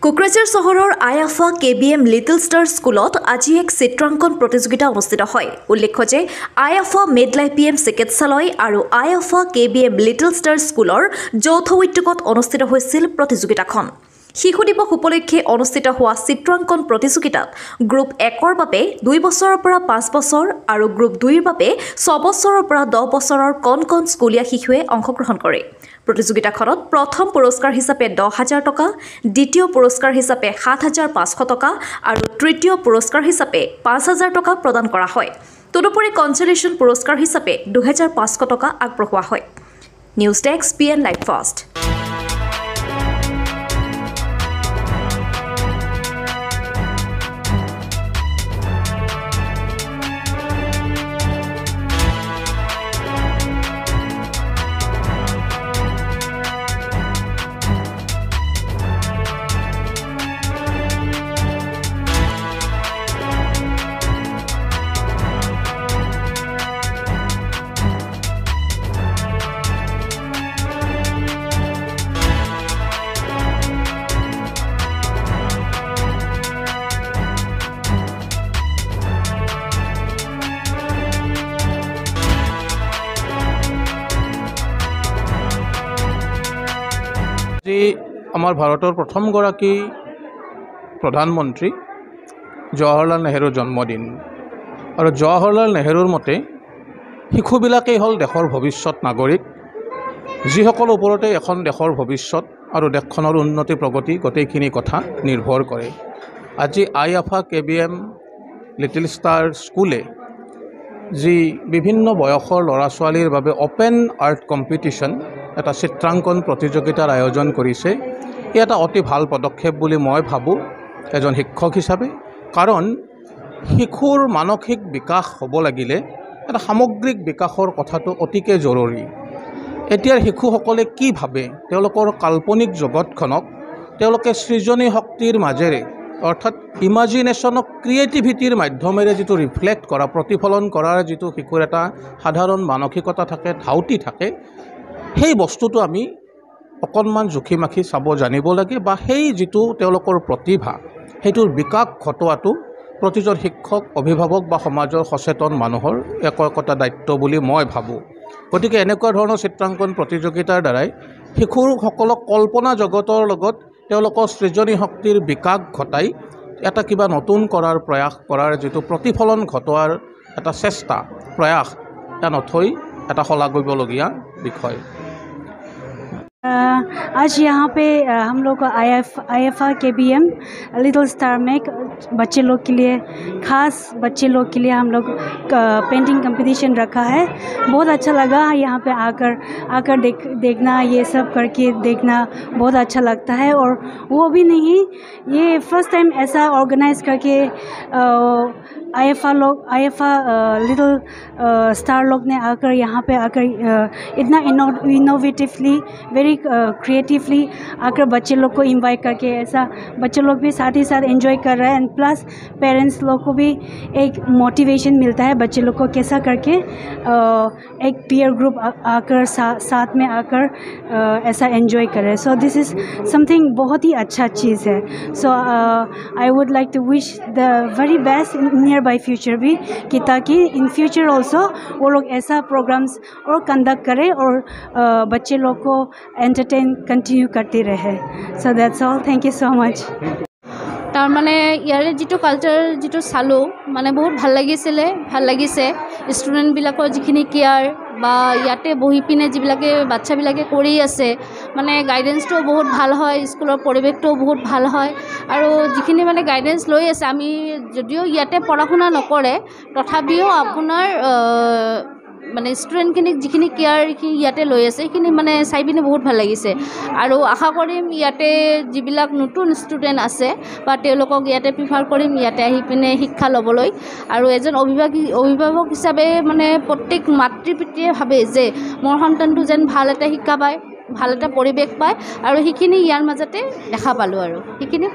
কোকৰাঝাৰ চহৰৰ আইএফা KBM little star স্কুলত আজি এক চিত্ৰাংকন প্ৰতিযোগিতা অনুষ্ঠিত হয়। উল্লেখ্য যে আইএফা মেডলাই পিএম চিকিৎসালয় আৰু আইএফা কেবিএম লিটল ষ্টাৰ স্কুলৰ যৌথ উদ্যোগত অনুষ্ঠিত হৈছিল প্ৰতিযোগিতাখন। শিশু দিৱস উপলক্ষে অনুষ্ঠিত হোৱা চিত্ৰাংকন প্ৰতিযোগিতাত গ্ৰুপ 1ৰ বাবে 2 বছৰৰ পৰা 5 বছৰ আৰু গ্ৰুপ 2ৰ বাবে 6 বছৰৰ পৰা 10 বছৰৰ কণ স্কুলীয়া শিশুৱে অংশগ্ৰহণ কৰে। প্ৰতিযোগিতাখনত প্ৰথম পুৰস্কাৰ হিচাপে 10,000 টকা, দ্বিতীয় পুৰস্কাৰ হিচাপে 7,500 টকা আৰু তৃতীয় পুৰস্কাৰ হিচাপে 5,000 টকা প্ৰদান কৰা হয়। তদুপৰি কনচলেশ্যন পুৰস্কাৰ হিচাপে 2,500 টকা আগবঢ়োৱা হয়। News desk PN live first. আমাৰ ভাৰতৰ প্ৰথমগৰাকী প্ৰধানমন্ত্ৰী জৱাহৰলাল নেহৰুৰ জন্মদিন আৰু জৱাহৰলাল নেহৰুৰ মতে শিশুবিলাকেই হ'ল দেশৰ ভৱিষ্যত নাগৰিক, যিসকলৰ ওপৰতে এখন দেশৰ ভৱিষ্যত আৰু দেশখনৰ উন্নতি প্ৰগতি গোটেইখিনি কথা নিৰ্ভৰ কৰে। আজি আইএফা কেবিএম লিটল ষ্টাৰ স্কুলে যি বিভিন্ন বয়সৰ ল'ৰা ছোৱালীৰ বাবে অপেন আৰ্ট কম্পিটিশ্যন এটা চিত্ৰাংকন প্ৰতিযোগিতাৰ আয়োজন কৰিছে। ই এটা অতি ভাল পদক্ষেপ বুলি মই ভাবোঁ এজন শিক্ষক হিচাপে, কাৰণ শিশুৰ মানসিক বিকাশ হ'ব লাগিলে এটা সামগ্ৰিক বিকাশৰ কথাটো অতিকে জৰুৰী। এতিয়াৰ শিশুসকলে কি ভাবে, তেওঁলোকৰ কাল্পনিক জগতখনক তেওঁলোকে সৃজনী শক্তিৰ মাজেৰে অৰ্থাৎ ইমাজিনেশ্যনক ক্ৰিয়েটিভিটিৰ মাধ্যমেৰে যিটো ৰিফ্লেক্ট কৰা, প্ৰতিফলন কৰাৰ যিটো শিশুৰ এটা সাধাৰণ মানসিকতা থাকে, ধাউতি থাকে, সেই বস্তুটো আমি অকণমান জুখি মাখি চাব জানিব লাগে বা সেই যিটো তেওঁলোকৰ প্ৰতিভা সেইটোৰ বিকাশ ঘটোৱাটো প্ৰতিজন শিক্ষক, অভিভাৱক বা সমাজৰ সচেতন মানুহৰ একতা দায়িত্ব বুলি মই ভাবোঁ। গতিকে এনেকুৱা ধৰণৰ চিত্ৰাংকন প্ৰতিযোগিতাৰ দ্বাৰাই শিশুসকলক কল্পনা জগতৰ লগত তেওঁলোকৰ সৃজনী শক্তিৰ বিকাশ ঘটাই এটা কিবা নতুন কৰাৰ প্ৰয়াস কৰাৰ যিটো প্ৰতিফলন ঘটোৱাৰ এটা চেষ্টা প্ৰয়াস, এটা নথৈ এটা শলাগিবলগীয়া বিষয়। आज यहाँ पे हम लोग IFA KBM लिटिल स्टार में बच्चे लोग के लिए, खास बच्चे लोग के लिए हम लोग पेंटिंग कंपटीशन रखा है। बहुत अच्छा लगा यहाँ पे आकर देखना, ये सब करके देखना बहुत अच्छा लगता है। और वो भी नहीं, ये फर्स्ट टाइम ऐसा ऑर्गेनाइज करके IFA लिटिल स्टार लोग ने आकर यहाँ पे आकर इतना इनोवेटिवली, वेरी क्रिएटिवली आकर बच्चे लोग को इनवाइट करके, ऐसा बच्चे लोग भी साथ ही साथ एंजॉय कर रहे हैं। एंड प्लस पेरेंट्स लोग को भी एक मोटिवेशन मिलता है बच्चे लोग को कैसा करके एक पीयर ग्रुप आकर साथ में आकर ऐसा एंजॉय कर रहे हैं। सो दिस इज़ समथिंग बहुत ही अच्छा चीज़ है। So I would like to wish the very best in nearby future भी, कि ताकि इन फ्यूचर ऑल्सो वो लोग ऐसा प्रोग्राम्स और कंडक्ट करें और बच्चे लोग को एंटरटेन कंटिन्यू करते रहे। So that's all, thank you so much. তাৰ মানে ইয়াৰে যিটো কালচাৰ যিটো চালোঁ, মানে বহুত ভাল লাগিছে। ষ্টুডেণ্টবিলাকৰ যিখিনি কেয়াৰ বা ইয়াতে বহি পিনে যিবিলাকে বাচ্চাবিলাকে কৰি আছে, মানে গাইডেঞ্চটোও বহুত ভাল হয়, স্কুলৰ পৰিৱেশটোও বহুত ভাল হয়। আৰু যিখিনি মানে গাইডেঞ্চ লৈ আছে, আমি যদিও ইয়াতে পঢ়া শুনা নকৰে, তথাপিও আপোনাৰ মানে ষ্টুডেণ্টখিনিক যিখিনি কেয়াৰ ইয়াতে লৈ আছে, সেইখিনি মানে চাই পিনে বহুত ভাল লাগিছে। আৰু আশা কৰিম ইয়াতে যিবিলাক নতুন ষ্টুডেণ্ট আছে বা তেওঁলোকক ইয়াতে প্ৰিফাৰ কৰিম ইয়াতে আহি পিনে শিক্ষা ল'বলৈ। আৰু এজন অভিভাৱক হিচাপে মানে প্ৰত্যেক মাতৃ পিতৃয়ে ভাবে যে মোৰ সন্তানটো যেন ভাল এটা শিক্ষা পায়, ভাল এটা পৰিৱেশ পায়, আৰু সেইখিনি ইয়াৰ মাজতে দেখা পালোঁ। আৰু সেইখিনি